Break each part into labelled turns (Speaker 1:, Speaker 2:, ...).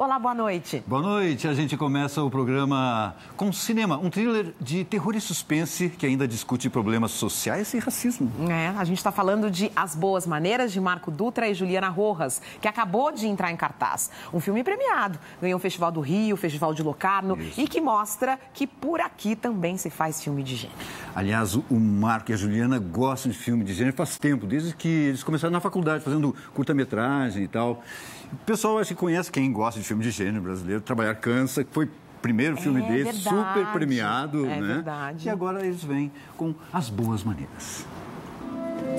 Speaker 1: Olá, boa noite.
Speaker 2: Boa noite. A gente começa o programa com cinema, um thriller de terror e suspense que ainda discute problemas sociais e racismo.
Speaker 1: A gente está falando de As Boas Maneiras, de Marco Dutra e Juliana Rojas, que acabou de entrar em cartaz. Um filme premiado, ganhou o Festival do Rio, o Festival de Locarno. Isso. E que mostra que por aqui também se faz filme de gênero.
Speaker 2: Aliás, o Marco e a Juliana gostam de filme de gênero faz tempo, desde que eles começaram na faculdade, fazendo curta-metragem e tal. O pessoal acho que conhece, quem gosta de filme de gênero brasileiro, Trabalhar Cansa, que foi o primeiro filme deles, super premiado, né?
Speaker 1: Verdade.
Speaker 2: E agora eles vêm com As Boas Maneiras.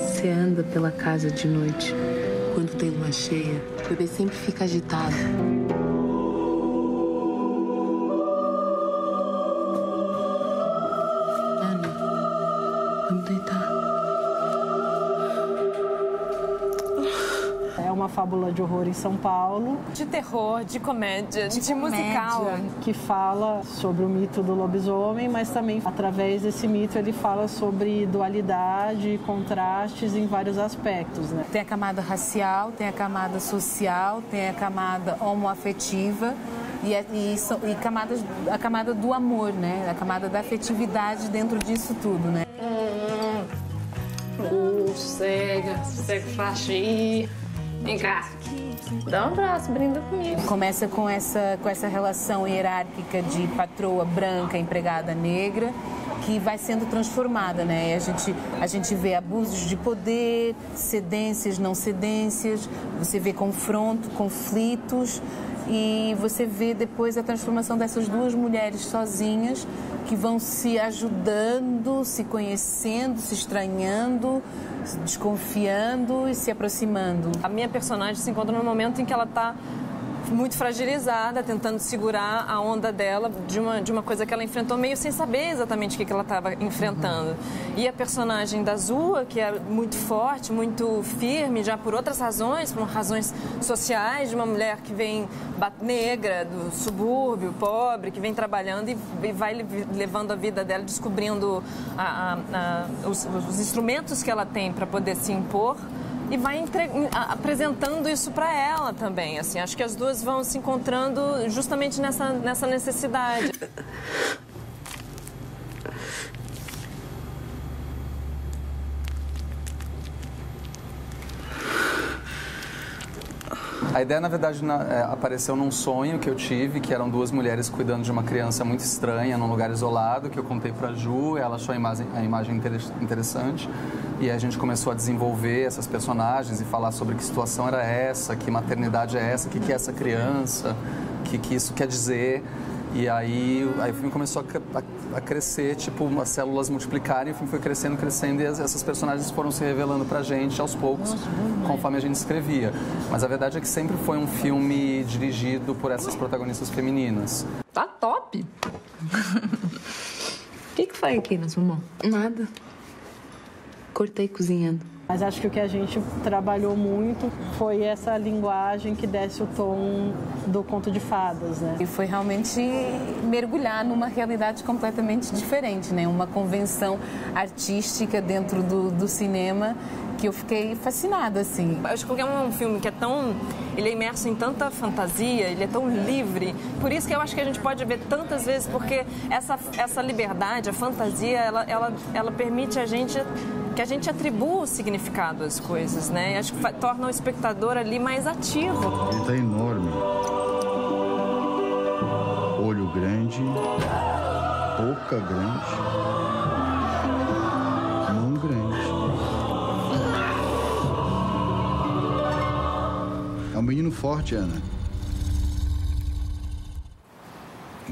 Speaker 3: Você anda pela casa de noite. Quando tem lua cheia, o bebê sempre fica agitado. Ana, vamos deitar.
Speaker 4: É uma fábula de horror em São Paulo.
Speaker 5: De terror, de comédia, de musical.
Speaker 4: Que fala sobre o mito do lobisomem, mas também, através desse mito, ele fala sobre dualidade e contrastes em vários aspectos, né?
Speaker 3: Tem a camada racial, tem a camada social, tem a camada homoafetiva e a camada do amor, né? A camada da afetividade dentro disso tudo, né?
Speaker 6: Sossega faixa aí. Vem cá, dá um abraço, brinda comigo.
Speaker 3: Começa com essa relação hierárquica de patroa branca, empregada negra, que vai sendo transformada, né? A gente vê abusos de poder, cedências, não cedências, você vê confronto, conflitos e você vê depois a transformação dessas duas mulheres sozinhas que vão se ajudando, se conhecendo, se estranhando, desconfiando e se aproximando.
Speaker 5: A minha personagem se encontra num momento em que ela está muito fragilizada, tentando segurar a onda dela de uma coisa que ela enfrentou meio sem saber exatamente o que ela estava enfrentando. E a personagem da Zua, que é muito forte, muito firme, já por outras razões, por razões sociais, de uma mulher que vem negra, do subúrbio, pobre, que vem trabalhando e vai levando a vida dela, descobrindo os instrumentos que ela tem para poder se impor. E vai apresentando isso para ela também, assim. Acho que as duas vão se encontrando justamente nessa necessidade.
Speaker 7: A ideia, na verdade, apareceu num sonho que eu tive, que eram duas mulheres cuidando de uma criança muito estranha, num lugar isolado, que eu contei pra Ju, ela achou a imagem interessante, e a gente começou a desenvolver essas personagens e falar sobre que situação era essa, que maternidade é essa, o que é essa criança, o que isso quer dizer. E aí o filme começou a crescer, tipo, as células multiplicarem, o filme foi crescendo e essas personagens foram se revelando pra gente aos poucos, conforme a gente escrevia. Mas a verdade é que sempre foi um filme dirigido por essas protagonistas femininas.
Speaker 6: Tá top! O que foi aqui na sua mão?
Speaker 3: Nada. Cortei cozinhando.
Speaker 4: Mas acho que o que a gente trabalhou muito foi essa linguagem que desse o tom do conto de fadas, né?
Speaker 3: E foi realmente mergulhar numa realidade completamente diferente, né? Uma convenção artística dentro do cinema que eu fiquei fascinada, assim.
Speaker 5: Acho que é um filme que ele é imerso em tanta fantasia, ele é tão livre. Por isso que eu acho que a gente pode ver tantas vezes, porque essa liberdade, a fantasia, ela permite que a gente atribua o significado às coisas, né? E acho que torna o espectador ali mais ativo.
Speaker 8: Ele tá enorme. Olho grande, boca grande, mão grande. É um menino forte, Ana.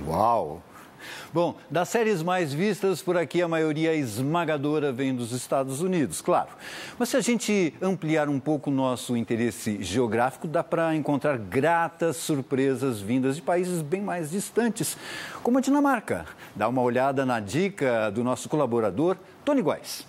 Speaker 2: Uau! Bom, das séries mais vistas por aqui, a maioria esmagadora vem dos Estados Unidos, claro. Mas se a gente ampliar um pouco o nosso interesse geográfico, dá para encontrar gratas surpresas vindas de países bem mais distantes, como a Dinamarca. Dá uma olhada na dica do nosso colaborador, Tony Góes.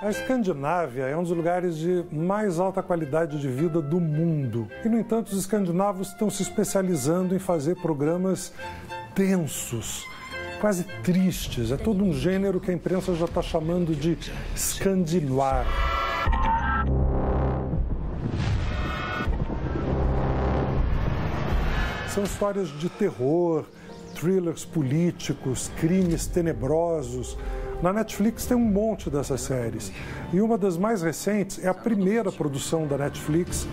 Speaker 9: A Escandinávia é um dos lugares de mais alta qualidade de vida do mundo. E, no entanto, os escandinavos estão se especializando em fazer programas densos, quase tristes. É todo um gênero que a imprensa já está chamando de scandinoir. São histórias de terror, thrillers políticos, crimes tenebrosos. Na Netflix tem um monte dessas séries. E uma das mais recentes é a primeira produção da Netflix,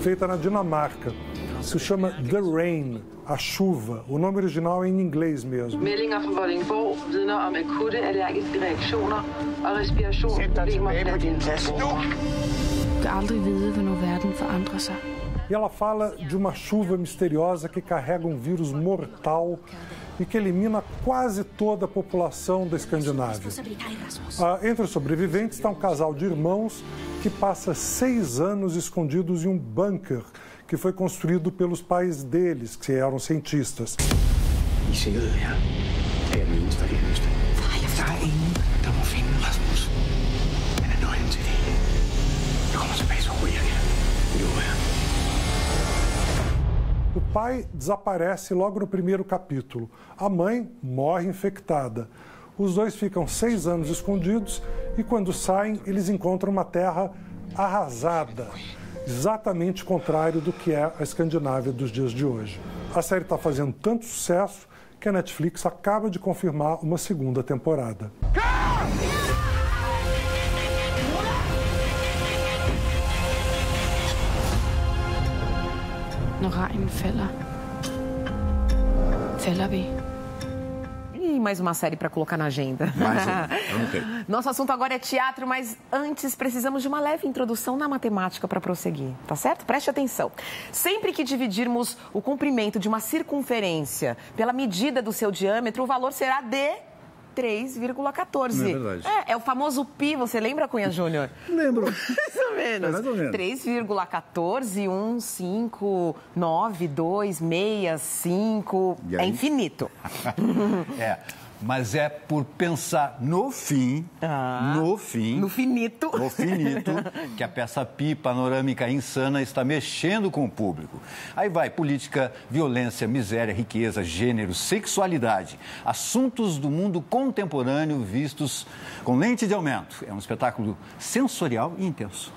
Speaker 9: feita na Dinamarca. Se chama The Rain, a chuva. O nome original é em inglês mesmo.
Speaker 10: Meldinger fra Vordingborg vidner om akutte allergiske reaktioner og respirationsproblemer blandt ældre.
Speaker 11: Du kan aldrig vide, hvornår verden forandrer sig.
Speaker 9: E ela fala de uma chuva misteriosa que carrega um vírus mortal e que elimina quase toda a população da Escandinávia. Entre os sobreviventes está um casal de irmãos que passa 6 anos escondidos em um bunker que foi construído pelos pais deles, que eram cientistas. O pai desaparece logo no primeiro capítulo. A mãe morre infectada. Os dois ficam 6 anos escondidos e, quando saem, eles encontram uma terra arrasada. Exatamente o contrário do que é a Escandinávia dos dias de hoje. A série está fazendo tanto sucesso que a Netflix acaba de confirmar uma segunda temporada.
Speaker 11: Når regnen falder vi.
Speaker 1: E mais uma série para colocar na agenda.
Speaker 2: Mais uma.
Speaker 1: Nosso assunto agora é teatro, mas antes precisamos de uma leve introdução na matemática para prosseguir, tá certo? Preste atenção. Sempre que dividirmos o comprimento de uma circunferência pela medida do seu diâmetro, o valor será de 3,14.
Speaker 2: Não é verdade.
Speaker 1: É o famoso pi, você lembra, Cunha Júnior?
Speaker 2: Lembro.
Speaker 1: Mais ou menos.
Speaker 2: Mais ou menos.
Speaker 1: 3,14, 1,592,65. É infinito.
Speaker 2: Mas é por pensar no fim,
Speaker 1: no finito,
Speaker 2: que a peça Pi panorâmica insana está mexendo com o público. Aí vai política, violência, miséria, riqueza, gênero, sexualidade, assuntos do mundo contemporâneo vistos com lente de aumento. É um espetáculo sensorial e intenso.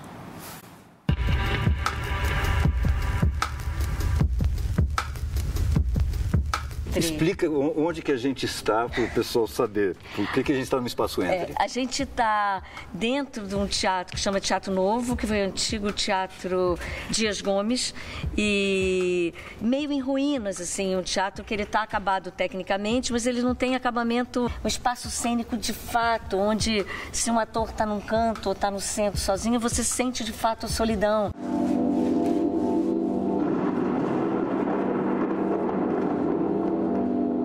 Speaker 2: Explica onde que a gente está para o pessoal saber. Por que a gente está no Espaço Entre?
Speaker 12: A gente está dentro de um teatro que chama Teatro Novo, que foi o antigo Teatro Dias Gomes, e meio em ruínas, assim, um teatro que ele está acabado tecnicamente, mas ele não tem acabamento, um espaço cênico de fato, onde se um ator está num canto ou está no centro sozinho, você sente de fato a solidão.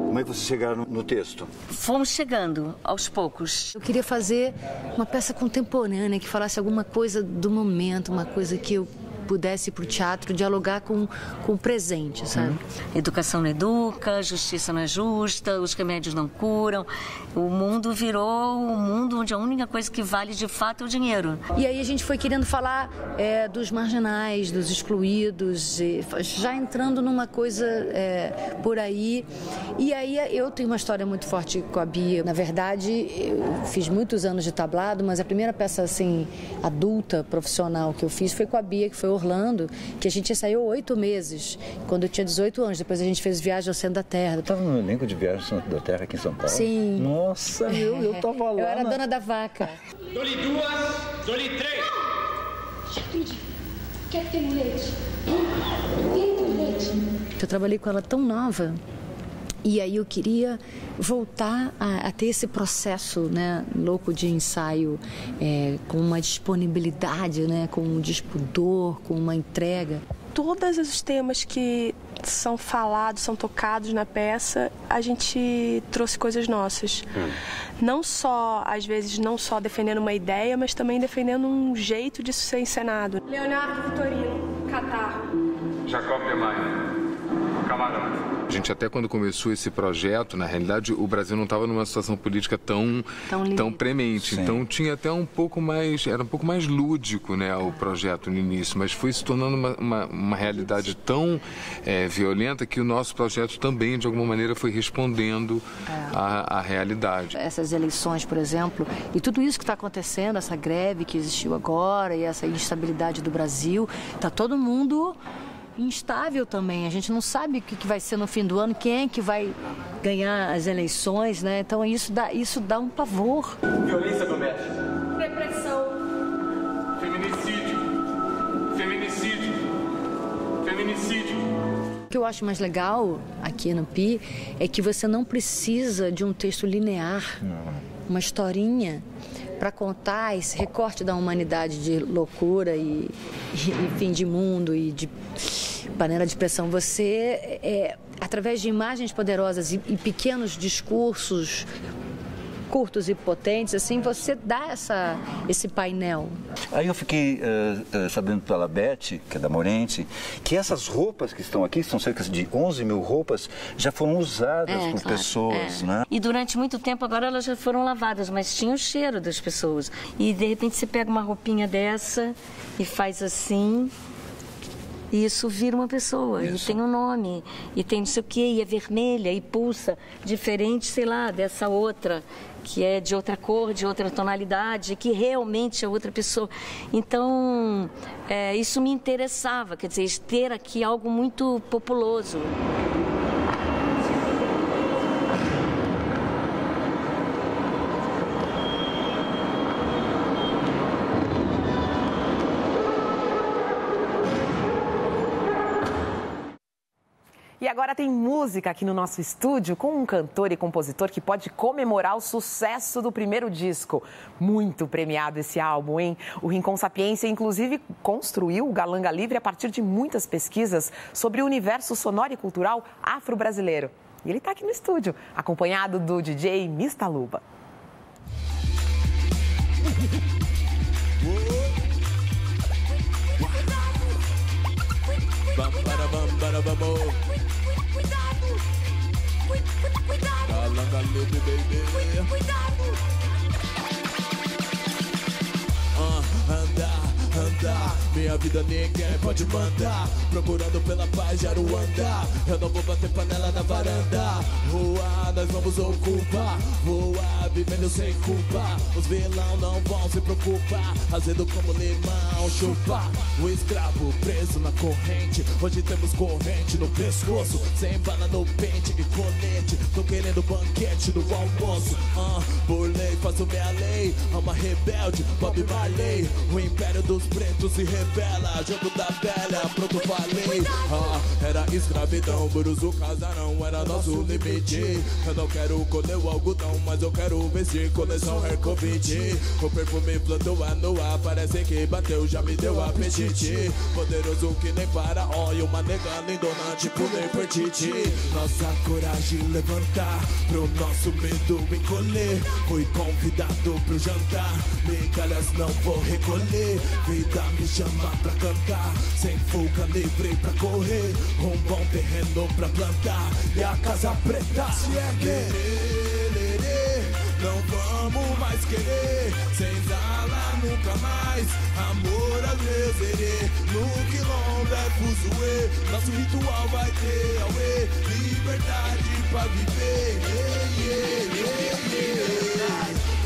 Speaker 2: Como é que vocês chegaram no texto?
Speaker 12: Fomos chegando aos poucos.
Speaker 13: Eu queria fazer uma peça contemporânea que falasse alguma coisa do momento, uma coisa que eu pudesse ir para o teatro dialogar com o presente, sabe?
Speaker 12: Educação não educa, justiça não é justa, os remédios não curam. O mundo virou um mundo onde a única coisa que vale de fato é o dinheiro.
Speaker 13: E aí a gente foi querendo falar dos marginais, dos excluídos, já entrando numa coisa por aí. E aí eu tenho uma história muito forte com a Bia. Na verdade, eu fiz muitos anos de tablado, mas a primeira peça assim adulta, profissional que eu fiz foi com a Bia, que foi Orlando, que a gente ensaiou 8 meses, quando eu tinha 18 anos. Depois a gente fez Viagem ao Centro da Terra.
Speaker 2: Eu estava no elenco de Viagem ao Centro da Terra aqui em São Paulo?
Speaker 13: Sim.
Speaker 2: Nossa, eu estava lá.
Speaker 13: Eu era dona da vaca.
Speaker 14: Dou-lhe 2, dou-lhe 3.
Speaker 15: Já pedi. Quer que tenha leite? Tem leite.
Speaker 13: Eu trabalhei com ela tão nova. E aí eu queria voltar a ter esse processo, né, louco de ensaio, com uma disponibilidade, né, com um despudor, com uma entrega.
Speaker 16: Todos os temas que são falados, são tocados na peça, a gente trouxe coisas nossas. Não só, às vezes, não só defendendo uma ideia, mas também defendendo um jeito disso ser encenado.
Speaker 15: Leonardo Vitorino, Catar.
Speaker 14: Jacob de Maia, Camarões.
Speaker 17: A gente até quando começou esse projeto, na realidade, o Brasil não estava numa situação política tão premente. Sim. Então tinha até um pouco mais, era um pouco mais lúdico, né, o projeto no início, mas foi se tornando uma realidade tão violenta que o nosso projeto também, de alguma maneira, foi respondendo à realidade.
Speaker 13: Essas eleições, por exemplo, e tudo isso que está acontecendo, essa greve que existiu agora e essa instabilidade do Brasil, está todo mundo instável também. A gente não sabe o que vai ser no fim do ano, quem é que vai ganhar as eleições, né? Então isso dá um pavor.
Speaker 14: Violência doméstica.
Speaker 15: Depressão.
Speaker 14: Feminicídio. Feminicídio. Feminicídio.
Speaker 13: O que eu acho mais legal aqui no PI é que você não precisa de um texto linear, uma historinha para contar esse recorte da humanidade de loucura e fim de mundo e de panela de pressão. Você, através de imagens poderosas e pequenos discursos curtos e potentes, assim, você dá esse painel.
Speaker 18: Aí eu fiquei sabendo pela Beth, que é da Morente, que essas roupas que estão aqui, são cerca de 11 mil roupas, já foram usadas por pessoas, né?
Speaker 12: E durante muito tempo agora elas já foram lavadas, mas tinha o cheiro das pessoas. E de repente você pega uma roupinha dessa e faz assim, e isso vira uma pessoa, e tem um nome, e tem não sei o quê, e é vermelha, e pulsa, diferente, sei lá, dessa outra, que é de outra cor, de outra tonalidade, que realmente é outra pessoa. Então, isso me interessava, quer dizer, ter aqui algo muito populoso.
Speaker 1: E agora tem música aqui no nosso estúdio com um cantor e compositor que pode comemorar o sucesso do primeiro disco. Muito premiado esse álbum, hein? O Rincon Sapiência, inclusive, construiu o Galanga Livre a partir de muitas pesquisas sobre o universo sonoro e cultural afro-brasileiro. E ele está aqui no estúdio, acompanhado do DJ Mista Luba.
Speaker 19: Andar, minha vida ninguém pode mandar. Procurando pela paz de Aruanda. Eu não vou bater panela na varanda. Rua, nós vamos ocupar. Voar, vivendo sem culpa. Os vilão não vão se preocupar. Azedo como limão, chupar. O escravo preso na corrente. Hoje temos corrente no pescoço. Sem bala no pente e colete. Tô querendo banquete no almoço. Por lei, faço minha lei. Alma rebelde, Bob Marley. O império dos pretos se revela. Jogo da velha, pronto falei. Era escravidão, Buruzu casarão, era nosso limite. Eu não quero colher o algodão, mas eu quero vestir coleção Hair Covid. O perfume flutua no ar, parece que bateu, já me deu apetite. Poderoso que nem faraó e uma nega lindona tipo Nefertiti. Nossa coragem levantar, pro nosso medo encolher. Fui convidado pro jantar, migalhas não vou recolher. Vida me chama pra cantar, sem fuga, livre pra correr. Um bom terreno pra plantar e a casa preta se erguer. Não vamos mais querer, senzala nunca mais. Amor a Deus, no quilombo é fuzuê. Nosso ritual vai ter auê, liberdade pra viver.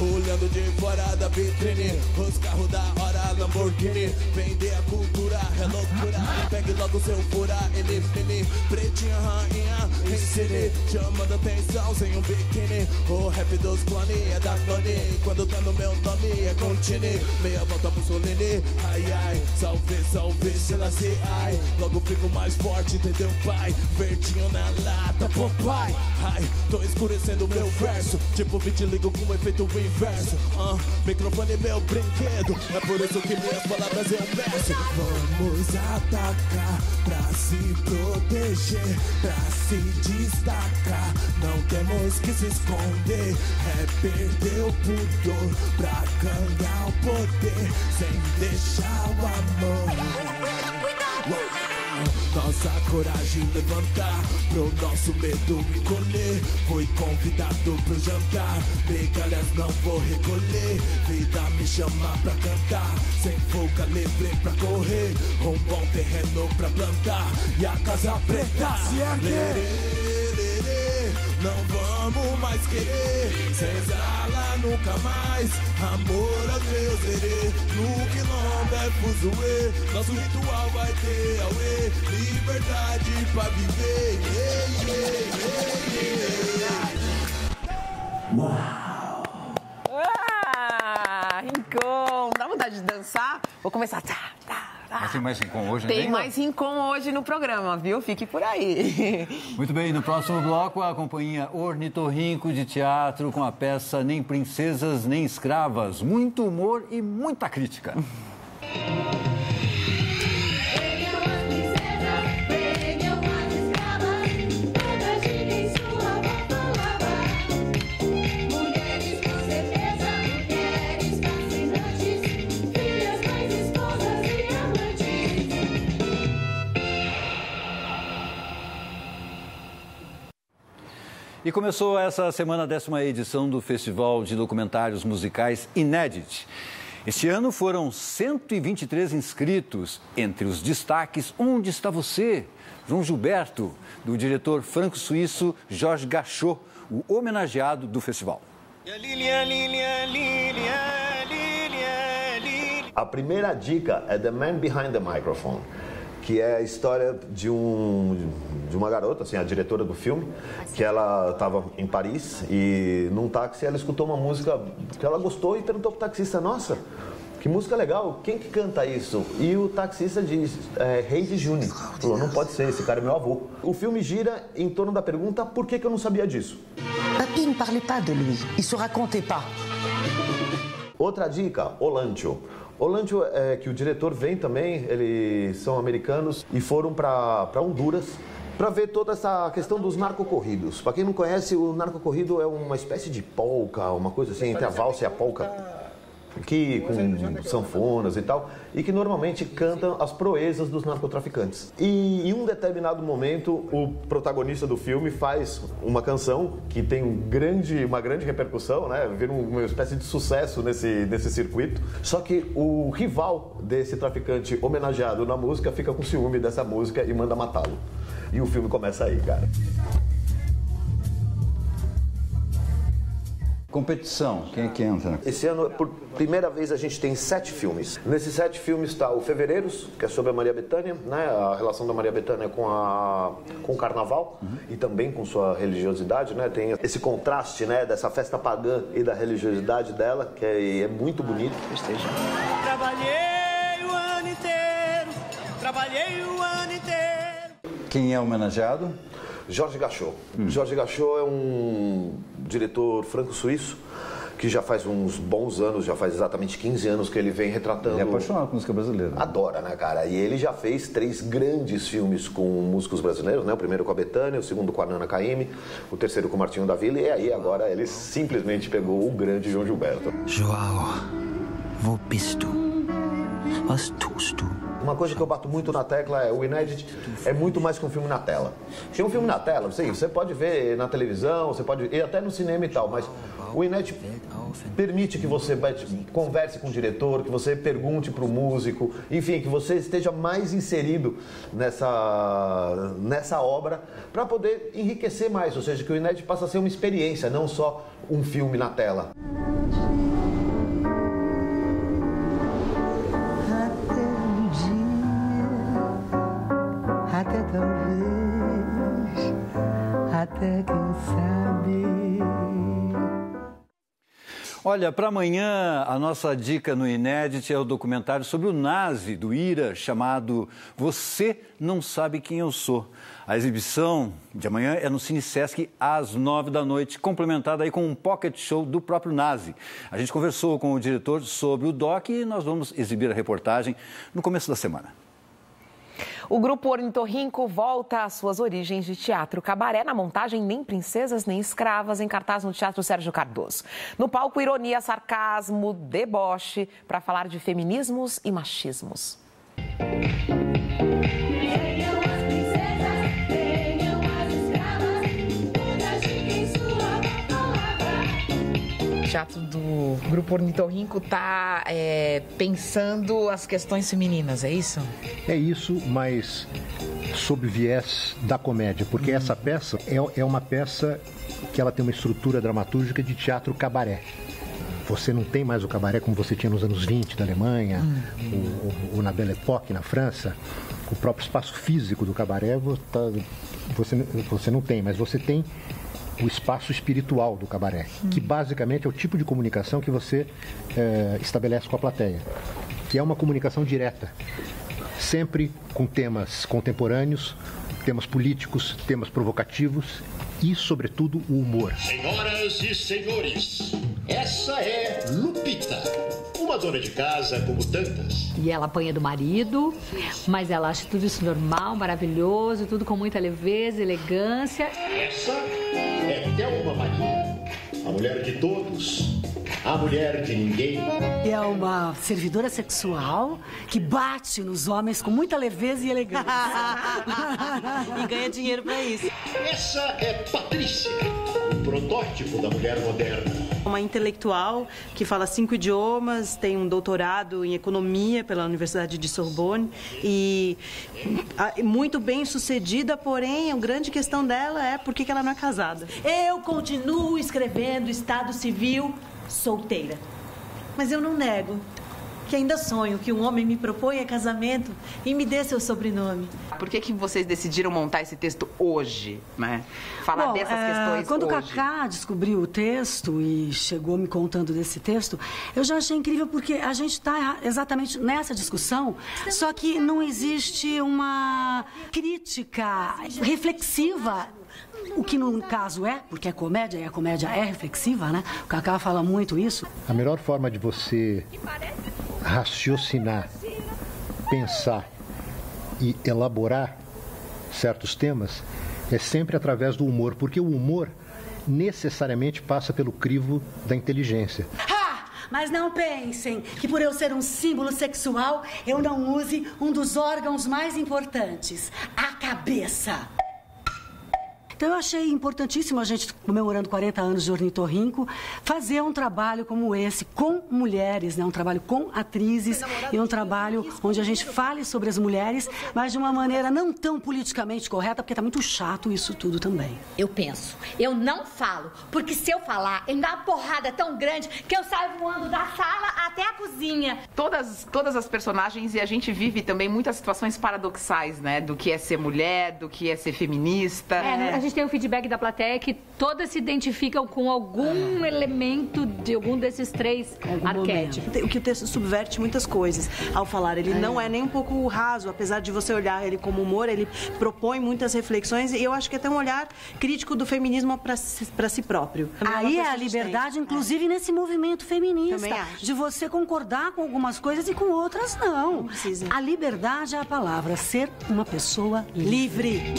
Speaker 19: Olhando de fora da vitrine, os carros da hora Lamborghini. Vender a cultura é loucura. Pegue logo seu fura, elimine. Pretinha, rainha, ensine. Chamando atenção sem um biquíni. O rap dos clones é da clone. Quando tá no meu nome é Contini. Meia volta Mussolini. Ai, ai, salve, salve, Selassie, ai. Logo fico mais forte, entendeu, pai? Verdinho na lata, papai. Ai, tô escurecendo meu verso. Tipo vitiligo com efeito inverso. Microfone meu brinquedo, é por isso que minhas palavras eu meço. Vamos atacar pra se proteger, pra se destacar. Não temos que se esconder, é perder o pudor pra ganhar o poder, sem deixar o amor. nossa coragem levantar, pro nosso medo encolher. Fui convidado pro jantar, migalhas não vou recolher. Vida me chama pra cantar, sem folga livre pra correr. Um bom terreno pra plantar e a casa preta. Não vamos mais querer senzala nunca mais. Amor a Deus, no quilombo é fuzuê. Nosso ritual vai ter auê, liberdade pra viver.
Speaker 1: Uau! Rincon! Dá vontade de dançar? Vou começar.
Speaker 2: Mas tem mais Rincon hoje, né?
Speaker 1: Tem mais Rincon hoje no programa, viu? Fique por aí.
Speaker 2: Muito bem, no próximo bloco, a companhia Ornitorrinco de Teatro com a peça Nem Princesas, Nem Escravas. Muito humor e muita crítica. E começou essa semana a 10ª edição do Festival de Documentários Musicais Inédit. Este ano foram 123 inscritos. Entre os destaques, Onde Está Você? João Gilberto, do diretor franco-suíço Georges Gachot, o homenageado do festival.
Speaker 20: A primeira dica é The Man Behind the Microphone, que é a história de uma garota, assim, a diretora do filme, que ela estava em Paris e num táxi ela escutou uma música que ela gostou e perguntou pro taxista: nossa, que música legal, quem que canta isso? E o taxista diz: Reis Júnior. Falou: não pode ser, esse cara é meu avô. O filme gira em torno da pergunta: por que eu não sabia disso?
Speaker 21: Papy ne parlait pas de lui, il se racontait pas.
Speaker 20: Outra dica, Olancho. Olancho é que o diretor vem também, eles são americanos e foram para Honduras para ver toda essa questão dos narcocorridos. Para quem não conhece, o narcocorrido é uma espécie de polca, uma coisa assim, entre a valsa e a polca, que com sanfonas e tal, e que normalmente cantam as proezas dos narcotraficantes. E em um determinado momento, o protagonista do filme faz uma canção que tem uma grande repercussão, né? Vira uma espécie de sucesso nesse circuito. Só que o rival desse traficante homenageado na música fica com ciúme dessa música e manda matá-lo. E o filme começa aí, cara.
Speaker 2: Competição, quem é que entra?
Speaker 20: Esse ano, por primeira vez, a gente tem 7 filmes. Nesses 7 filmes está o Fevereiros, que é sobre a Maria Bethânia, né? A relação da Maria Bethânia com o carnaval e também com sua religiosidade, né? Tem esse contraste, né, dessa festa pagã e da religiosidade dela, que é muito bonito.
Speaker 19: Trabalhei o ano inteiro,
Speaker 2: Quem é homenageado?
Speaker 20: Georges Gachot. Georges Gachot é um diretor franco-suíço que já faz uns bons anos, já faz exatamente 15 anos que ele vem retratando...
Speaker 2: Ele é apaixonado por música brasileira.
Speaker 20: Adora, né, cara? E ele já fez 3 grandes filmes com músicos brasileiros, né? O primeiro com a Bethânia, o segundo com a Nana Caymmi, o terceiro com o Martinho da Vila, e aí agora ele simplesmente pegou o grande João Gilberto.
Speaker 22: João, wo bist du? Was tust du?
Speaker 20: Uma coisa que eu bato muito na tecla é o Inédit é muito mais que um filme na tela. Tem um filme na tela, você pode ver na televisão, você pode ir até no cinema e tal, mas o Inédit permite que você converse com o diretor, que você pergunte para o músico, enfim, que você esteja mais inserido nessa obra para poder enriquecer mais, ou seja, que o Inédit passa a ser uma experiência, não só um filme na tela.
Speaker 21: Até talvez, até quem sabe.
Speaker 2: Olha, para amanhã, a nossa dica no Inédit é o documentário sobre o Nazi do Ira, chamado Você Não Sabe Quem Eu Sou. A exibição de amanhã é no Cine Sesc às 21h, complementada aí com um pocket show do próprio Nazi. A gente conversou com o diretor sobre o doc e nós vamos exibir a reportagem no começo da semana.
Speaker 1: O grupo Ornitorrinco volta às suas origens de teatro cabaré na montagem Nem Princesas Nem Escravas, em cartaz no Teatro Sérgio Cardoso. No palco, ironia, sarcasmo, deboche, para falar de feminismos e machismos.
Speaker 6: teatro do Grupo Ornitorrinco está pensando as questões femininas, é isso?
Speaker 7: É isso, mas sob viés da comédia, porque essa peça é uma peça que ela tem uma estrutura dramatúrgica de teatro cabaré. Você não tem mais o cabaré como você tinha nos anos 20 da Alemanha, ou na Belle Époque, na França. O próprio espaço físico do cabaré você não tem, mas você tem o espaço espiritual do cabaré, que basicamente é o tipo de comunicação que você estabelece com a plateia, que é uma comunicação direta, sempre com temas contemporâneos, temas políticos, temas provocativos e, sobretudo, o humor.
Speaker 23: Senhoras e senhores, essa é Lupita, uma dona de casa como tantas.
Speaker 24: E ela apanha do marido, mas ela acha tudo isso normal, maravilhoso, tudo com muita leveza, elegância.
Speaker 23: Essa é Thelma Maria, a mulher de todos, a mulher de ninguém.
Speaker 25: É uma servidora sexual que bate nos homens com muita leveza e elegância.
Speaker 26: E ganha dinheiro pra isso.
Speaker 23: Essa é Patrícia, o protótipo da mulher moderna.
Speaker 26: Uma intelectual que fala 5 idiomas, tem um doutorado em economia pela Universidade de Sorbonne e muito bem sucedida, porém a grande questão dela é por que ela não é casada.
Speaker 25: Eu continuo escrevendo Estado Civil solteira, mas eu não nego que ainda sonho que um homem me proponha casamento e me dê seu sobrenome.
Speaker 6: Por que vocês decidiram montar esse texto hoje, né? Falar dessas questões
Speaker 25: quando
Speaker 6: hoje.
Speaker 25: O Cacá descobriu o texto e chegou me contando desse texto, eu já achei incrível porque a gente está exatamente nessa discussão, só que não existe uma crítica reflexiva. O que no caso porque é comédia, e a comédia é reflexiva, né? O Cacá fala muito isso.
Speaker 7: A melhor forma de você raciocinar, pensar e elaborar certos temas é sempre através do humor, porque o humor necessariamente passa pelo crivo da inteligência.
Speaker 25: Mas não pensem que por eu ser um símbolo sexual, eu não use um dos órgãos mais importantes, a cabeça. Então eu achei importantíssimo a gente, comemorando 40 anos de Ornitorrinco, fazer um trabalho como esse com mulheres, né? Um trabalho com atrizes e um trabalho onde a gente fale sobre as mulheres, mas de uma maneira não tão politicamente correta, porque está muito chato isso tudo também.
Speaker 27: Eu penso, eu não falo, porque se eu falar, ele dá uma porrada tão grande que eu saio voando da sala até a cozinha.
Speaker 6: Todas as personagens, e a gente vive também muitas situações paradoxais, né? Do que é ser mulher, do que é ser feminista.
Speaker 24: A gente tem o feedback da plateia que todas se identificam com algum elemento de algum desses 3 arquétipos.
Speaker 26: O que o texto subverte muitas coisas ao falar. Ele não é nem um pouco raso, apesar de você olhar ele como humor, ele propõe muitas reflexões e eu acho que até um olhar crítico do feminismo para si próprio.
Speaker 25: Aí é a liberdade, inclusive nesse movimento feminista, de você concordar com algumas coisas e com outras não. A liberdade é a palavra, ser uma pessoa livre.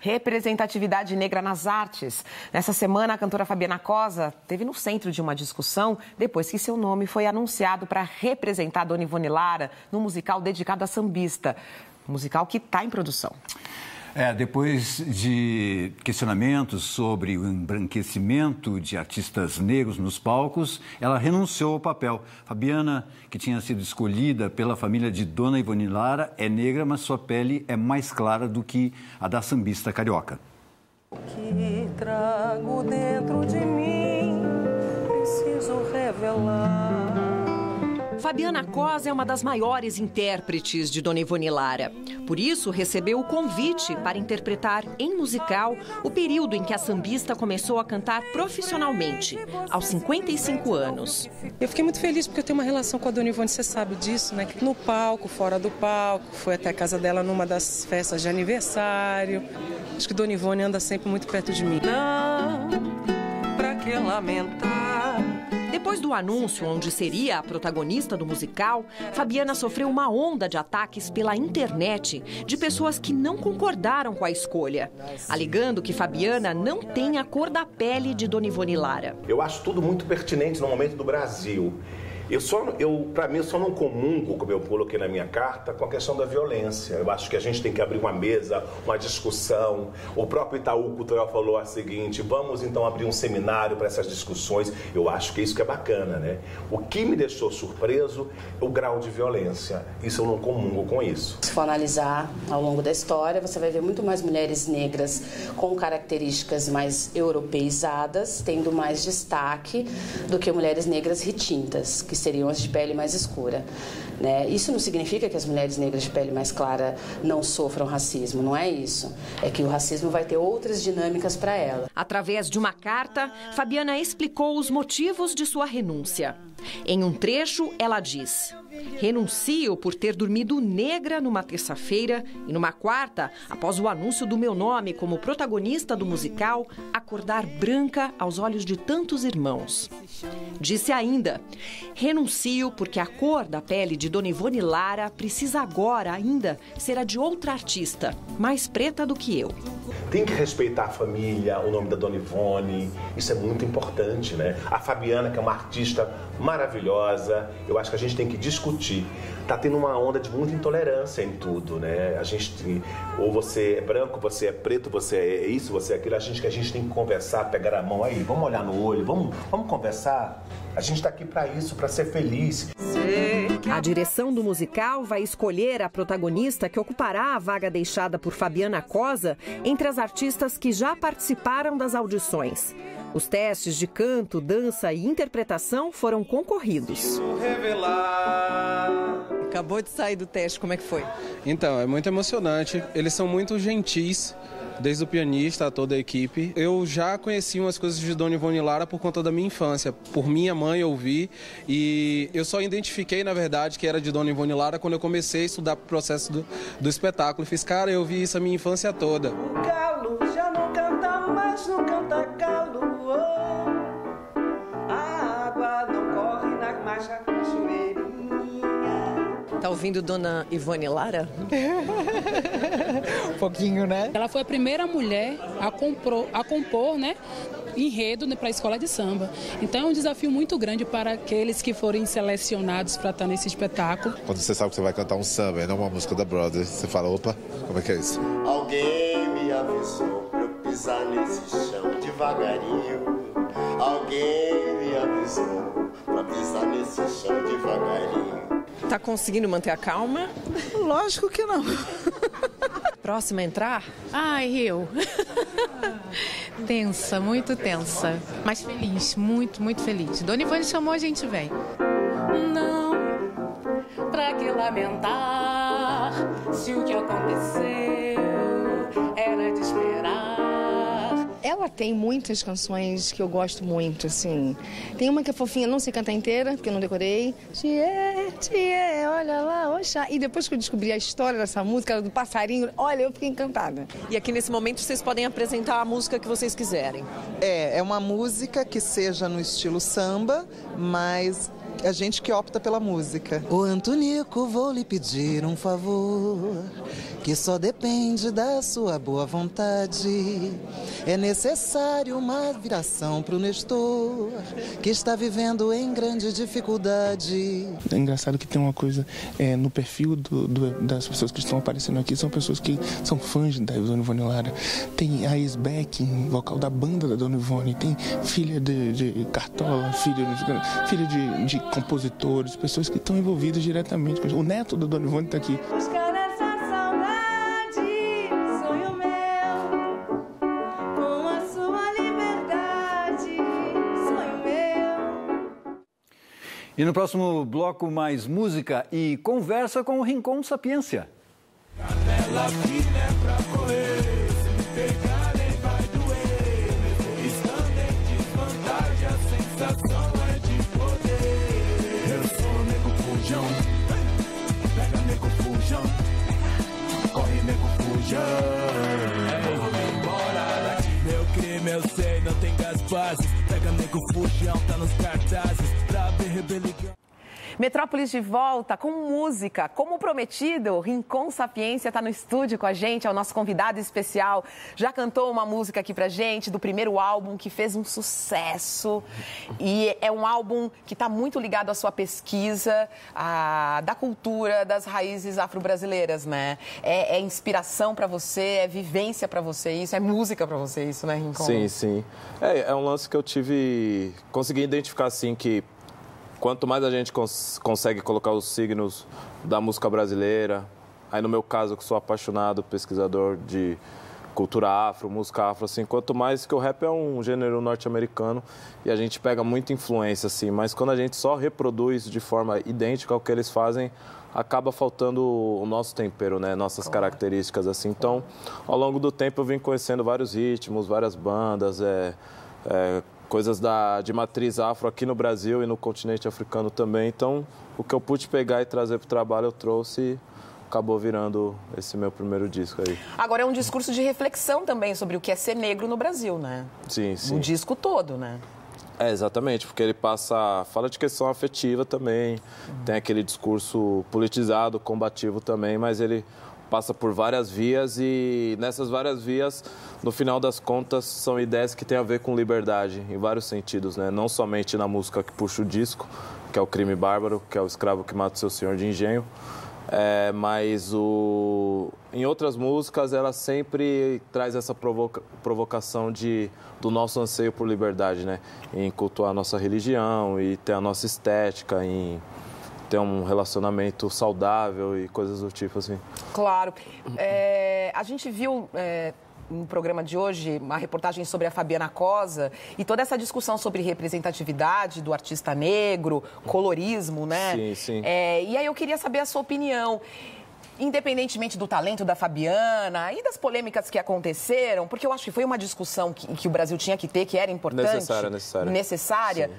Speaker 1: Representatividade negra nas artes. Nessa semana, a cantora Fabiana Cosa esteve no centro de uma discussão depois que seu nome foi anunciado para representar Dona Ivone Lara no musical dedicado à sambista. Um musical que está em produção.
Speaker 2: Depois de questionamentos sobre o embranquecimento de artistas negros nos palcos, ela renunciou ao papel. Fabiana, que tinha sido escolhida pela família de Dona Ivone Lara, é negra, mas sua pele é mais clara do que a da sambista carioca.
Speaker 28: Que trago dentro de mim, preciso revelar.
Speaker 29: Fabiana Cosa é uma das maiores intérpretes de Dona Ivone Lara. Por isso, recebeu o convite para interpretar em musical o período em que a sambista começou a cantar profissionalmente, aos 55 anos.
Speaker 28: Eu fiquei muito feliz porque eu tenho uma relação com a Dona Ivone, você sabe disso, né? No palco, fora do palco, fui até a casa dela numa das festas de aniversário. Acho que Dona Ivone anda sempre muito perto de mim. Não, pra que lamentar?
Speaker 29: Depois do anúncio onde seria a protagonista do musical, Fabiana sofreu uma onda de ataques pela internet de pessoas que não concordaram com a escolha, alegando que Fabiana não tem a cor da pele de Dona Ivone Lara.
Speaker 30: Eu acho tudo muito pertinente no momento do Brasil.
Speaker 3: Para mim, eu só não comungo, como eu coloquei na minha carta, com a questão da violência. Eu acho que a gente tem que abrir uma mesa, uma discussão. O próprio Itaú Cultural falou a seguinte: vamos então abrir um seminário para essas discussões. Eu acho que isso que é bacana, né? O que me deixou surpreso é o grau de violência. Isso eu não comungo com isso.
Speaker 4: Se for analisar ao longo da história, você vai ver muito mais mulheres negras com características mais europeizadas, tendo mais destaque do que mulheres negras retintas, que seriam as de pele mais escura, né? Isso não significa que as mulheres negras de pele mais clara não sofram racismo, não é isso. É que o racismo vai ter outras dinâmicas para ela.
Speaker 29: Através de uma carta, Fabiana explicou os motivos de sua renúncia. Em um trecho, ela diz: renuncio por ter dormido negra numa terça-feira e numa quarta, após o anúncio do meu nome como protagonista do musical, acordar branca aos olhos de tantos irmãos. Disse ainda: renuncio porque a cor da pele de Dona Ivone Lara precisa agora ainda ser a de outra artista, mais preta do que eu.
Speaker 3: Tem que respeitar a família, o nome da Dona Ivone, isso é muito importante, né? A Fabiana, que é uma artista maravilhosa, eu acho que a gente tem que discutir. Tá tendo uma onda de muita intolerância em tudo, né? A gente, ou você é branco, você é preto, você é isso, você é aquilo. A gente tem que conversar, pegar a mão aí, vamos olhar no olho, vamos conversar. A gente tá aqui para isso, para ser feliz.
Speaker 29: A direção do musical vai escolher a protagonista que ocupará a vaga deixada por Fabiana Cosa entre as artistas que já participaram das audições. Os testes de canto, dança e interpretação foram concorridos.
Speaker 28: Acabou de sair do teste, como é que foi?
Speaker 5: Então, é muito emocionante. Eles são muito gentis, desde o pianista a toda a equipe. Eu já conheci umas coisas de Dona Ivone Lara por conta da minha infância. Por minha mãe eu ouvi e eu só identifiquei, na verdade, que era de Dona Ivone Lara quando eu comecei a estudar o processo do espetáculo. Fiz, cara, eu vi isso a minha infância toda.
Speaker 21: O galo já não canta mais, não canta galo. A água não corre mais na cachoeirinha.
Speaker 28: Tá ouvindo Dona Ivone Lara?
Speaker 8: Um pouquinho, né? Ela foi a primeira mulher a compor, né, enredo para a escola de samba. Então é um desafio muito grande para aqueles que forem selecionados para estar nesse espetáculo.
Speaker 9: Quando você sabe que você vai cantar um samba e não uma música da Broadway, você fala, opa, como é que é isso?
Speaker 10: Alguém me avisou pra eu pisar nesse chão devagarinho. Alguém me avisou pra pisar nesse chão devagarinho.
Speaker 28: Tá conseguindo manter a calma?
Speaker 8: Lógico que não.
Speaker 28: Próxima a entrar?
Speaker 11: Ai, eu. Tensa, muito tensa. Mas feliz, muito, muito feliz. Dona Ivone chamou, a gente vem.
Speaker 8: Não, pra que lamentar se o que aconteceu era de esperar.
Speaker 16: Ela tem muitas canções que eu gosto muito, assim. Tem uma que é fofinha, não sei cantar inteira, porque eu não decorei. Tchê, olha lá, oxa. E depois que eu descobri a história dessa música, do passarinho, olha, eu fiquei encantada.
Speaker 28: E aqui nesse momento vocês podem apresentar a música que vocês quiserem.
Speaker 17: É uma música que seja no estilo samba, mas a gente que opta pela música.
Speaker 21: Ô Antonico, vou lhe pedir um favor, que só depende da sua boa vontade. É necessário uma viração pro Nestor, que está vivendo em grande dificuldade.
Speaker 30: É engraçado que tem uma coisa no perfil das pessoas que estão aparecendo aqui, são pessoas que são fãs da Dona Ivone Lara. Tem a Isbeck, vocal da banda da Dona Ivone, tem filha de Cartola, filha de compositores, pessoas que estão envolvidas diretamente. O neto da Dona Ivone está aqui.
Speaker 21: Buscar essa saudade, sonho meu, com a sua liberdade, sonho meu.
Speaker 2: E no próximo bloco, mais música e conversa com o Rincon Sapiência.
Speaker 19: Canela fina é pra correr, se me pegarem vai doer. Estando em desvantagem, a sensação é de poder. Eu sou nego fujão, pega nego fujão, corre nego fujão. Eu vou embora daqui. Meu crime eu sei, não tem gás base. Pega nego fujão, tá nos cartazes, pra ver rebelião.
Speaker 1: Metrópolis de volta com música. Como prometido, Rincon Sapiência está no estúdio com a gente, é o nosso convidado especial. Já cantou uma música aqui pra gente do primeiro álbum que fez um sucesso. E é um álbum que está muito ligado à sua pesquisa da cultura, das raízes afro-brasileiras, né? É inspiração para você, é vivência para você isso, é música para você isso, né, Rincon?
Speaker 7: Sim, sim. É um lance que eu consegui identificar assim que quanto mais a gente consegue colocar os signos da música brasileira, aí no meu caso, que sou apaixonado, pesquisador de cultura afro, música afro, assim, quanto mais que o rap é um gênero norte-americano e a gente pega muita influência, assim, mas quando a gente só reproduz de forma idêntica ao que eles fazem, acaba faltando o nosso tempero, né? Nossas características, assim. Então, ao longo do tempo eu vim conhecendo vários ritmos, várias bandas, coisas de matriz afro aqui no Brasil e no continente africano também. Então, o que eu pude pegar e trazer para o trabalho, eu trouxe e acabou virando esse meu primeiro disco aí.
Speaker 1: Agora é um discurso de reflexão também sobre o que é ser negro no Brasil, né?
Speaker 7: Sim, sim.
Speaker 1: O disco todo, né?
Speaker 7: Exatamente, porque ele fala de questão afetiva também, tem aquele discurso politizado, combativo também, mas ele passa por várias vias e nessas várias vias, no final das contas, são ideias que têm a ver com liberdade, em vários sentidos, né? Não somente na música que puxa o disco, que é o Crime Bárbaro, que é o escravo que mata o seu senhor de engenho, mas em outras músicas ela sempre traz essa provocação do nosso anseio por liberdade, né? Em cultuar a nossa religião e ter a nossa estética, em ter um relacionamento saudável e coisas do tipo assim.
Speaker 1: Claro. A gente viu no programa de hoje uma reportagem sobre a Fabiana Cosa e toda essa discussão sobre representatividade do artista negro, colorismo, né?
Speaker 7: Sim, sim.
Speaker 1: E aí eu queria saber a sua opinião. Independentemente do talento da Fabiana e das polêmicas que aconteceram, porque eu acho que foi uma discussão que o Brasil tinha que ter, que era importante. Necessária.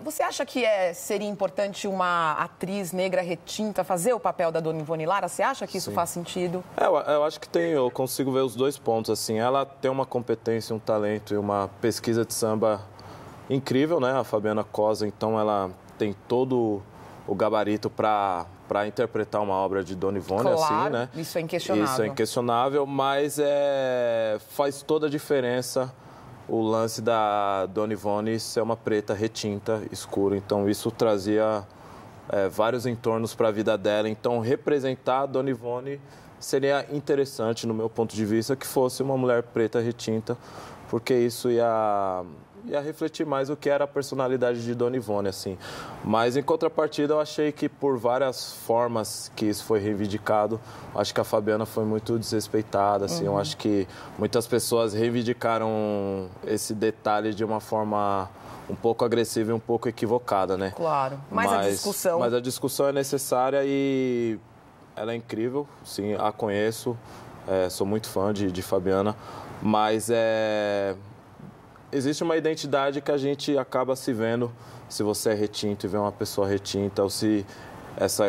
Speaker 1: Você acha que seria importante uma atriz negra retinta fazer o papel da Dona Ivone Lara? Você acha que isso faz sentido?
Speaker 7: Eu acho que eu consigo ver os dois pontos. Assim, ela tem uma competência, um talento e uma pesquisa de samba incrível, né? A Fabiana Cosa, então ela tem todo o gabarito para interpretar uma obra de Dona Ivone,
Speaker 1: claro,
Speaker 7: assim, né?
Speaker 1: Isso é inquestionável.
Speaker 7: Isso é inquestionável, mas faz toda a diferença o lance da Dona Ivone ser uma preta retinta, escura. Então, isso trazia vários entornos para a vida dela. Então, representar a Dona Ivone seria interessante, no meu ponto de vista, que fosse uma mulher preta retinta, porque isso ia refletir mais o que era a personalidade de Dona Ivone, assim. Mas, em contrapartida, eu achei que por várias formas que isso foi reivindicado, acho que a Fabiana foi muito desrespeitada, assim. Eu acho que muitas pessoas reivindicaram esse detalhe de uma forma um pouco agressiva e um pouco equivocada, né?
Speaker 1: Claro, mas a discussão
Speaker 7: é necessária e ela é incrível, sim, a conheço, sou muito fã de Fabiana, mas existe uma identidade que a gente acaba se vendo se você é retinto e vê uma pessoa retinta, ou se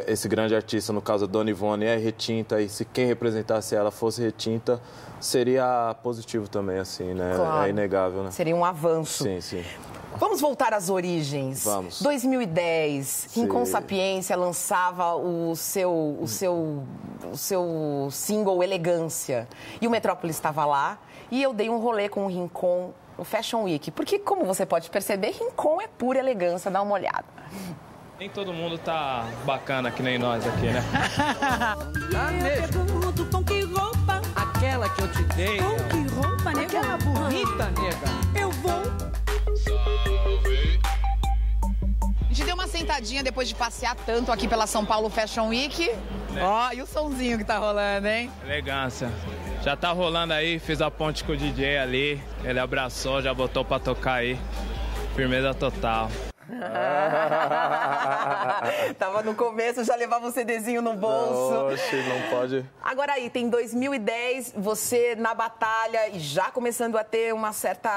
Speaker 7: esse grande artista, no caso a Dona Ivone, é retinta e se quem representasse ela fosse retinta, seria positivo também, assim, né?
Speaker 1: Claro.
Speaker 7: É inegável, né?
Speaker 1: Seria um avanço.
Speaker 7: Sim, sim.
Speaker 1: Vamos voltar às origens.
Speaker 7: Vamos.
Speaker 1: 2010, Rincon Sapiência lançava o seu single Elegância. E o Metrópolis estava lá e eu dei um rolê com o Rincon no Fashion Week. Porque, como você pode perceber, Rincon é pura elegância, dá uma olhada.
Speaker 12: Nem todo mundo tá bacana que nem nós aqui, né?
Speaker 13: Eu pergunto com que roupa?
Speaker 12: Aquela que eu te dei.
Speaker 13: Com que roupa, nega?
Speaker 12: Aquela bonita, nega.
Speaker 13: Eu vou.
Speaker 6: A gente deu uma sentadinha depois de passear tanto aqui pela São Paulo Fashion Week. Ó, e o sonzinho que tá rolando, hein?
Speaker 12: Elegância. Já tá rolando aí, fiz a ponte com o DJ ali. Ele abraçou, já botou pra tocar aí. Firmeza total.
Speaker 1: Tava no começo, já levava um CDzinho no bolso.
Speaker 7: Oxe, não pode.
Speaker 1: Agora aí, tem 2010, você na batalha e já começando a ter uma certa,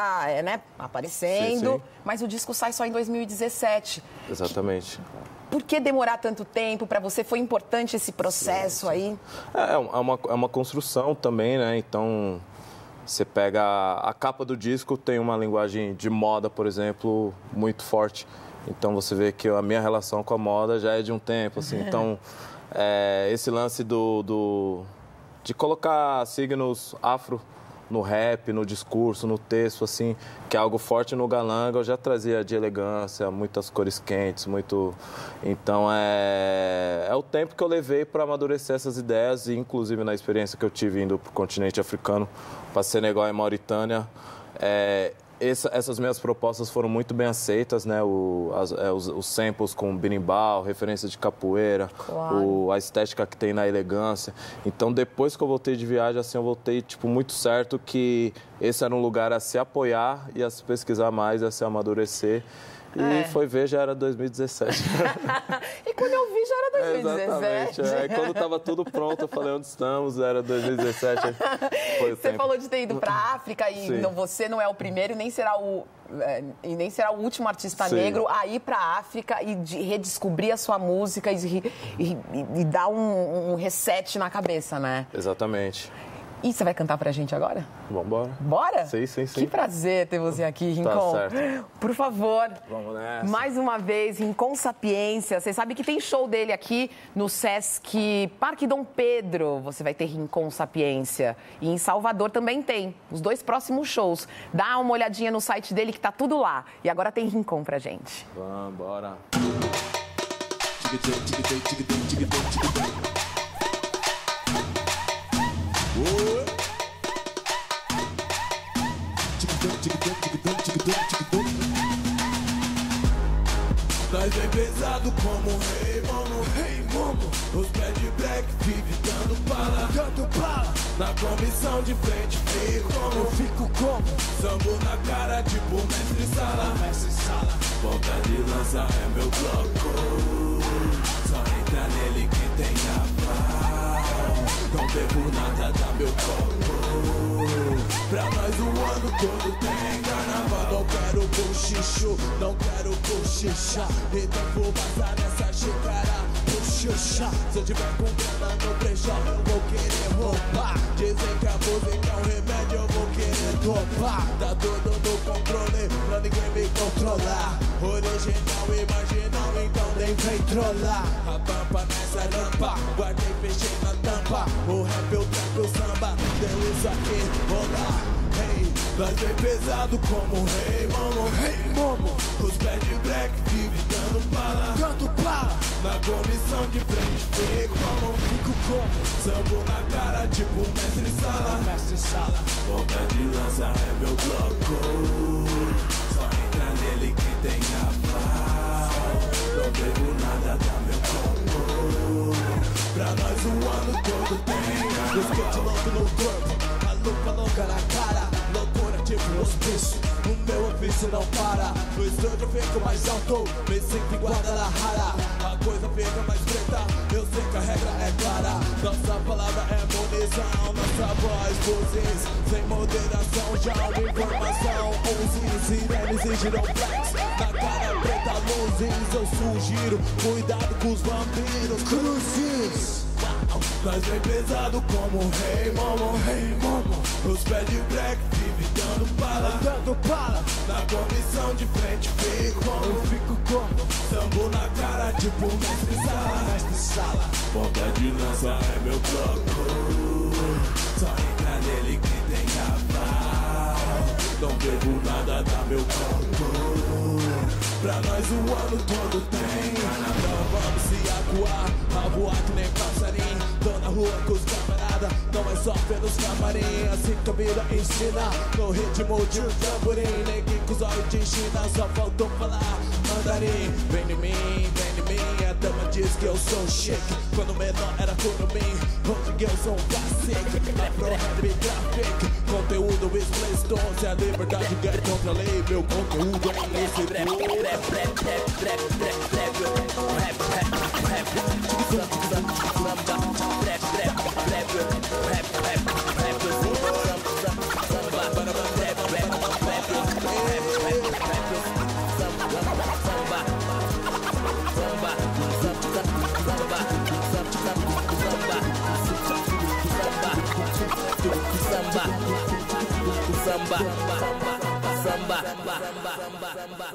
Speaker 1: aparecendo,
Speaker 7: sim.
Speaker 1: Mas o disco sai só em 2017.
Speaker 7: Exatamente.
Speaker 1: Por que demorar tanto tempo? Para você foi importante esse processo aí?
Speaker 7: É uma construção também, né? Então, você pega a capa do disco, tem uma linguagem de moda, por exemplo, muito forte. Então você vê que a minha relação com a moda já é de um tempo, assim. Então, esse lance de colocar signos afro no rap, no discurso, no texto, assim, que é algo forte no Galanga, eu já trazia de elegância, muitas cores quentes, muito... Então, é o tempo que eu levei para amadurecer essas ideias e, inclusive, na experiência que eu tive indo para o continente africano, para Senegal e Mauritânia, essas minhas propostas foram muito bem aceitas, né? Os samples com berimbau, referência de capoeira, a estética que tem na elegância. Então, depois que eu voltei de viagem, assim, eu voltei, tipo, muito certo que esse era um lugar a se apoiar e a se pesquisar mais, a se amadurecer. E foi ver, já era 2017.
Speaker 1: E quando eu vi, já era 2017.
Speaker 7: Exatamente. Aí, quando estava tudo pronto, eu falei, onde estamos? Era 2017. Foi o
Speaker 1: Você
Speaker 7: tempo.
Speaker 1: falou de ter ido para a África e não, você não é o primeiro e nem será o último artista negro a ir para a África e redescobrir a sua música e dar um reset na cabeça, né?
Speaker 7: Exatamente.
Speaker 1: E você vai cantar pra gente agora?
Speaker 7: Vamos embora.
Speaker 1: Bora?
Speaker 7: Sim.
Speaker 1: Que prazer ter você aqui, Rincon.
Speaker 7: Tá certo.
Speaker 1: Por favor,
Speaker 7: vamos nessa.
Speaker 1: Mais uma vez, Rincon Sapiência. Você sabe que tem show dele aqui no Sesc Parque Dom Pedro. Você vai ter Rincon Sapiência. E em Salvador também tem. Os 2 próximos shows. Dá uma olhadinha no site dele que tá tudo lá. E agora tem Rincon pra gente.
Speaker 7: Vamos, bora.
Speaker 19: Nós vem pesado como rei, mano. Os pés de black vive dando bala. Na comissão de frente fico como sambo na cara tipo mestre sala. Ponta de lança é meu bloco. Só entra nele quem tem aval. Não bebo nada da meu copo. Pra nós o ano todo tem carnaval. Não quero bochicho, não quero bochicha. Então vou passar nessa xícara bochicha. Se eu tiver com grana no brechó, eu vou querer roubar. Dizem que a música é um remédio, eu vou querer topar. Tá tudo no controle, pra ninguém me controlar. Original e marginal, então nem vem trollar. A pampa nessa rampa, guardei, fechei na tampa. O rap, eu trago o samba, deu isso aqui, rolar. Hey, nós vem pesado como rei, mano. Os pés de black vive dando bala. Na comissão de frente fico como sambo na cara tipo mestre sala. Ponta de lança é meu bloco. Só entra nele quem tem aval. Não bebo nada da meu copo. Pra nós o ano todo tem. Skate louco no corpo, a lupa louca na cara. Loucura tipo hospício, o meu ofício não para. No estúdio eu fico mais alto, me sinto em Guadalajara. A coisa fica mais preta, eu sei que a regra é clara. Nossa palavra é munição, nossa voz buzis. Sem moderação, já uma informação. 11 sirenes e giroflex, na cara preta luzes. Eu sugiro, cuidado com os vampiros. Cruzes. Nós vem pesado como rei, mano. Os pés de black vive dando bala. Na comissão de frente fico como sambo na cara tipo mestre sala. Ponta de lança é meu bloco. Só entra nele quem tem aval. Não bebo nada da meu copo. Pra nós o ano todo tem. Então vamos se acuar, a voar que nem passarinho. Tô na rua com os camaradas, não é só pelos camarim. Assim que a vida ensina, no ritmo de um tamborim. Neguinho com os olhos de China, só faltou falar mandarim. Vem de mim, a dama diz que eu sou chique. Quando menor era tudo mim, hoje eu sou um cacique. Afro rap graphic, conteúdo explícito. Se a liberdade quer contra a lei, meu conteúdo é esse rap.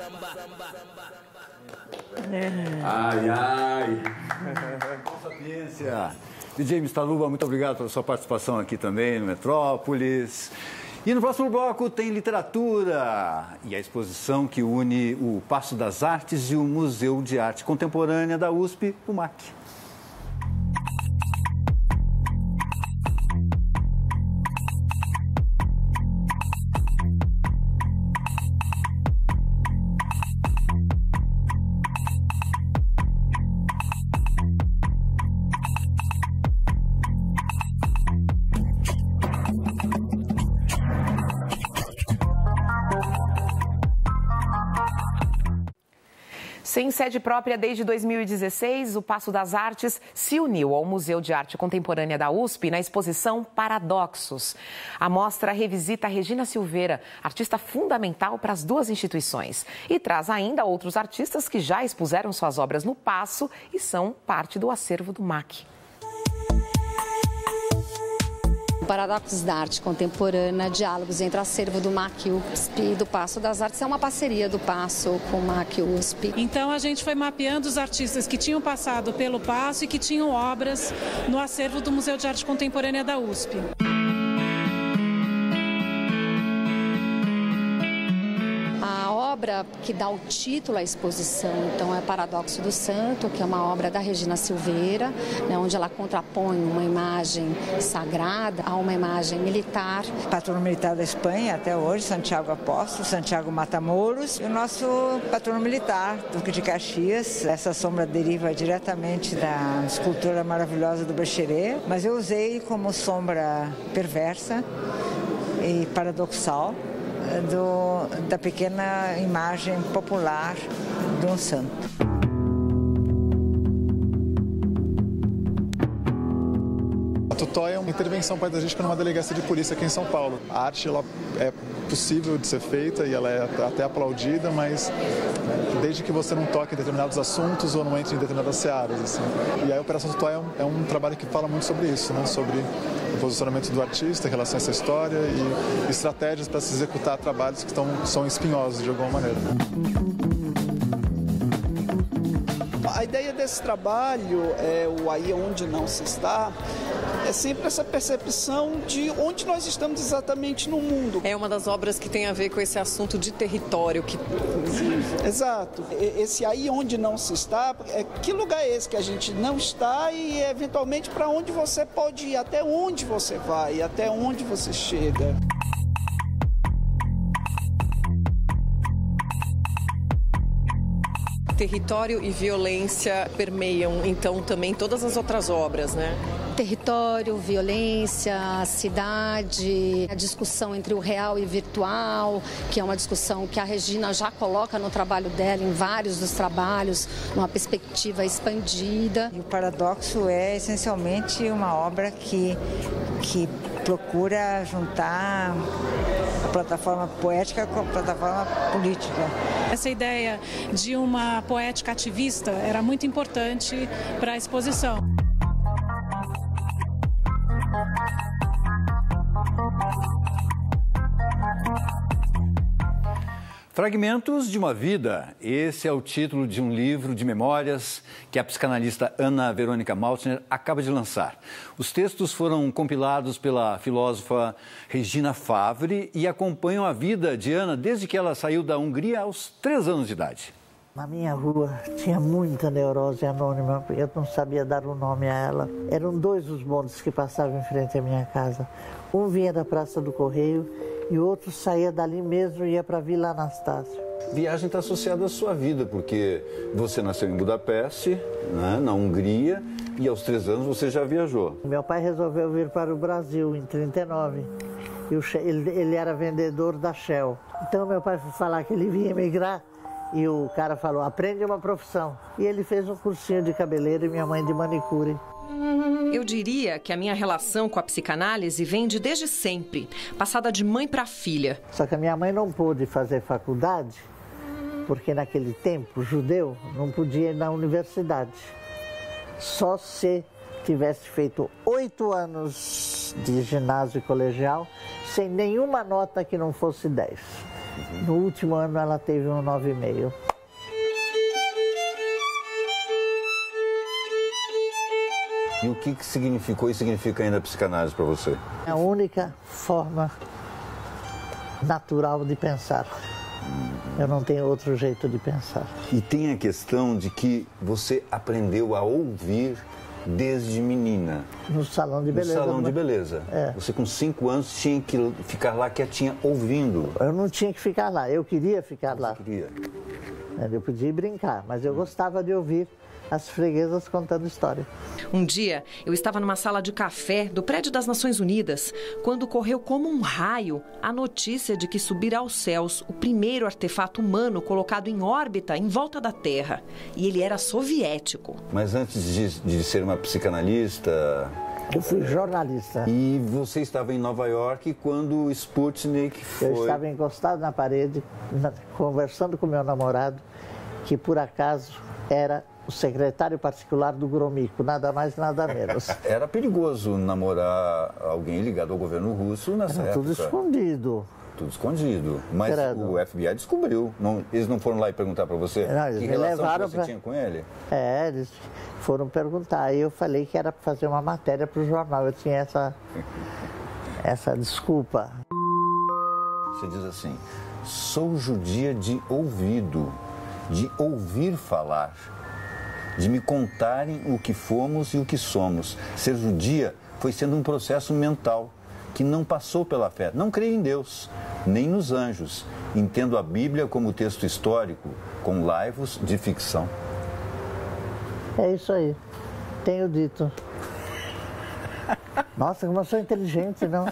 Speaker 19: Samba.
Speaker 2: Ai, ai. Com sapiência. DJ Mistaluba, muito obrigado pela sua participação aqui também no Metrópolis. E no próximo bloco tem literatura e a exposição que une o Paço das Artes e o Museu de Arte Contemporânea da USP, o MAC.
Speaker 1: Sem sede própria desde 2016, o Paço das Artes se uniu ao Museu de Arte Contemporânea da USP na exposição Paradoxos. A mostra revisita Regina Silveira, artista fundamental para as duas instituições, e traz ainda outros artistas que já expuseram suas obras no Paço e são parte do acervo do MAC.
Speaker 14: Paradoxos da Arte Contemporânea, diálogos entre o acervo do MAC USP e do Paço das Artes. É uma parceria do Paço com o MAC USP.
Speaker 8: Então a gente foi mapeando os artistas que tinham passado pelo Paço e que tinham obras no acervo do Museu de Arte Contemporânea da USP.
Speaker 14: A obra que dá o título à exposição, então, é Paradoxo do Santo, que é uma obra da Regina Silveira, né, onde ela contrapõe uma imagem sagrada a uma imagem militar.
Speaker 15: Patrono militar da Espanha até hoje, Santiago Apóstolo, Santiago Matamoros, e o nosso patrono militar, Duque de Caxias. Essa sombra deriva diretamente da escultura maravilhosa do Brecheret, mas eu usei como sombra perversa e paradoxal da pequena imagem popular de um santo.
Speaker 18: A Tutóia é uma intervenção paisagística numa delegacia de polícia aqui em São Paulo. A arte ela é possível de ser feita e ela é até aplaudida, mas desde que você não toque em determinados assuntos ou não entre em determinadas searas. Assim. E a Operação Tutóia é um trabalho que fala muito sobre isso, né? Sobre o posicionamento do artista em relação a essa história e estratégias para se executar trabalhos que são espinhosos de alguma maneira.
Speaker 20: A ideia desse trabalho, o Aí Onde Não Se Está, é sempre essa percepção de onde nós estamos exatamente no mundo.
Speaker 29: É uma das obras que tem a ver com esse assunto de território.
Speaker 20: Exato. Esse Aí Onde Não Se Está, que lugar é esse que a gente não está e, eventualmente, para onde você pode ir, até onde você vai, até onde você chega.
Speaker 29: Território e violência permeiam, então, também todas as outras obras, né?
Speaker 14: Território, violência, cidade, a discussão entre o real e virtual, que é uma discussão que a Regina já coloca no trabalho dela, em vários dos trabalhos, numa perspectiva expandida.
Speaker 15: E o Paradoxo é essencialmente uma obra que procura juntar a plataforma poética com a plataforma política.
Speaker 8: Essa ideia de uma poética ativista era muito importante para a exposição.
Speaker 2: Fragmentos de uma Vida. Esse é o título de um livro de memórias que a psicanalista Ana Verônica Maltner acaba de lançar. Os textos foram compilados pela filósofa Regina Favre e acompanham a vida de Ana desde que ela saiu da Hungria aos 3 anos de idade.
Speaker 22: Na minha rua tinha muita neurose anônima, eu não sabia dar o nome a ela. Eram 2 os bondes que passavam em frente à minha casa. Um vinha da Praça do Correio e o outro saía dali mesmo e ia para a Vila Anastácio.
Speaker 2: Viagem está associada à sua vida, porque você nasceu em Budapeste, né, na Hungria, e aos 3 anos você já viajou.
Speaker 22: Meu pai resolveu vir para o Brasil em 1939. Ele era vendedor da Shell. Então meu pai foi falar que ele vinha emigrar e o cara falou, aprende uma profissão. E ele fez um cursinho de cabeleireiro e minha mãe de manicure.
Speaker 29: Eu diria que a minha relação com a psicanálise vem de desde sempre, passada de mãe para filha.
Speaker 22: Só que a minha mãe não pôde fazer faculdade, porque naquele tempo, judeu não podia ir na universidade. Só se tivesse feito 8 anos de ginásio e colegial, sem nenhuma nota que não fosse 10. No último ano ela teve um 9,5.
Speaker 2: E o que significou e significa ainda a psicanálise para você?
Speaker 22: É a única forma natural de pensar. Eu não tenho outro jeito de pensar.
Speaker 2: E tem a questão de que você aprendeu a ouvir desde menina.
Speaker 22: No salão de beleza.
Speaker 2: No salão de beleza.
Speaker 22: É.
Speaker 2: Você com 5 anos tinha que ficar lá quietinha ouvindo.
Speaker 22: Eu não tinha que ficar lá, eu queria ficar lá.
Speaker 2: Você queria.
Speaker 22: Eu podia ir brincar, mas eu gostava de ouvir as freguesas contando história.
Speaker 29: Um dia, eu estava numa sala de café do prédio das Nações Unidas, quando correu como um raio a notícia de que subira aos céus o primeiro artefato humano colocado em órbita em volta da Terra. E ele era soviético.
Speaker 2: Mas antes de ser uma psicanalista...
Speaker 22: Eu fui jornalista.
Speaker 2: E você estava em Nova York quando o Sputnik foi...
Speaker 22: Eu estava encostado na parede, conversando com meu namorado, que por acaso era o secretário particular do Gromyko, nada mais, nada menos.
Speaker 2: Era perigoso namorar alguém ligado ao governo russo nessa época.
Speaker 22: Tudo escondido.
Speaker 2: Tudo escondido. Mas o FBI descobriu. Eles não foram lá e perguntar para você que relação você tinha com ele?
Speaker 22: Eles foram perguntar. Aí eu falei que era para fazer uma matéria para o jornal. Eu tinha essa desculpa.
Speaker 2: Você diz assim, sou judia de ouvido, de ouvir falar, de me contarem o que fomos e o que somos. Ser judia foi sendo um processo mental que não passou pela fé. Não creio em Deus, nem nos anjos. Entendo a Bíblia como texto histórico, com laivos de ficção.
Speaker 22: É isso aí. Tenho dito. Nossa, como eu sou inteligente, não?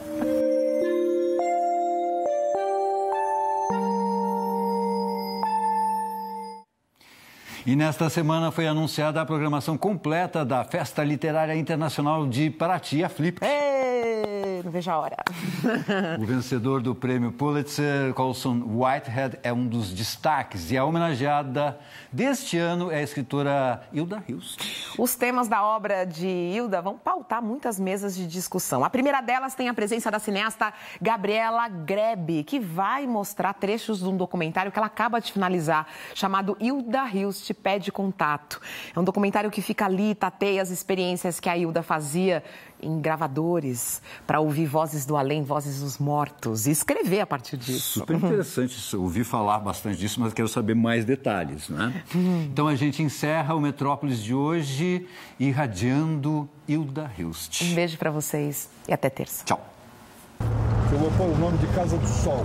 Speaker 2: E nesta semana foi anunciada a programação completa da Festa Literária Internacional de Paraty, a Flip.
Speaker 1: Não vejo a hora.
Speaker 2: O vencedor do prêmio Pulitzer, Colson Whitehead, é um dos destaques. E a homenageada deste ano é a escritora Hilda Hilst.
Speaker 1: Os temas da obra de Hilda vão pautar muitas mesas de discussão. A primeira delas tem a presença da cineasta Gabriela Grebe, que vai mostrar trechos de um documentário que ela acaba de finalizar, chamado Hilda Hilst Pede Contato. É um documentário que fica ali, tateia as experiências que a Hilda fazia em gravadores, para ouvir vozes do além, vozes dos mortos, e escrever a partir disso.
Speaker 2: Super interessante, ouvi falar bastante disso, mas quero saber mais detalhes, né? Então a gente encerra o Metrópolis de hoje irradiando Hilda Hilst.
Speaker 1: Um beijo para vocês e até terça.
Speaker 2: Tchau.
Speaker 3: Eu vou pôr o nome de Casa do Sol.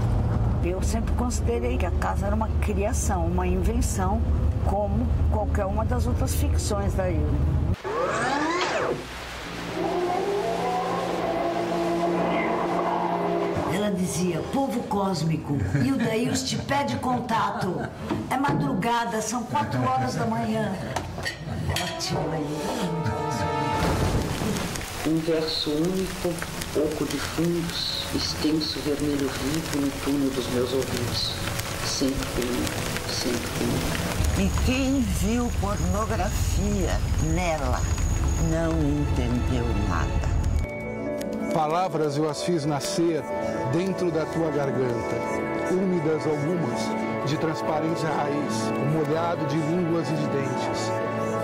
Speaker 4: Eu sempre considerei que a casa era uma criação, uma invenção, como qualquer uma das outras ficções da Hilda. Ela dizia, povo cósmico, Hilda Hilst pede contato. É madrugada, são 4 horas da manhã. Ótimo,
Speaker 5: Um verso único, oco de fundos, extenso vermelho vivo no túnel dos meus ouvidos. Sempre um, sempre um.
Speaker 4: E quem viu pornografia nela não entendeu nada.
Speaker 3: Palavras eu as fiz nascer dentro da tua garganta, úmidas algumas, de transparente raiz, molhado de línguas e de dentes.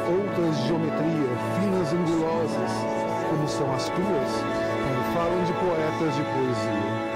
Speaker 3: Outras de geometria, finas e angulosas, como são as tuas, quando falam de poetas de poesia.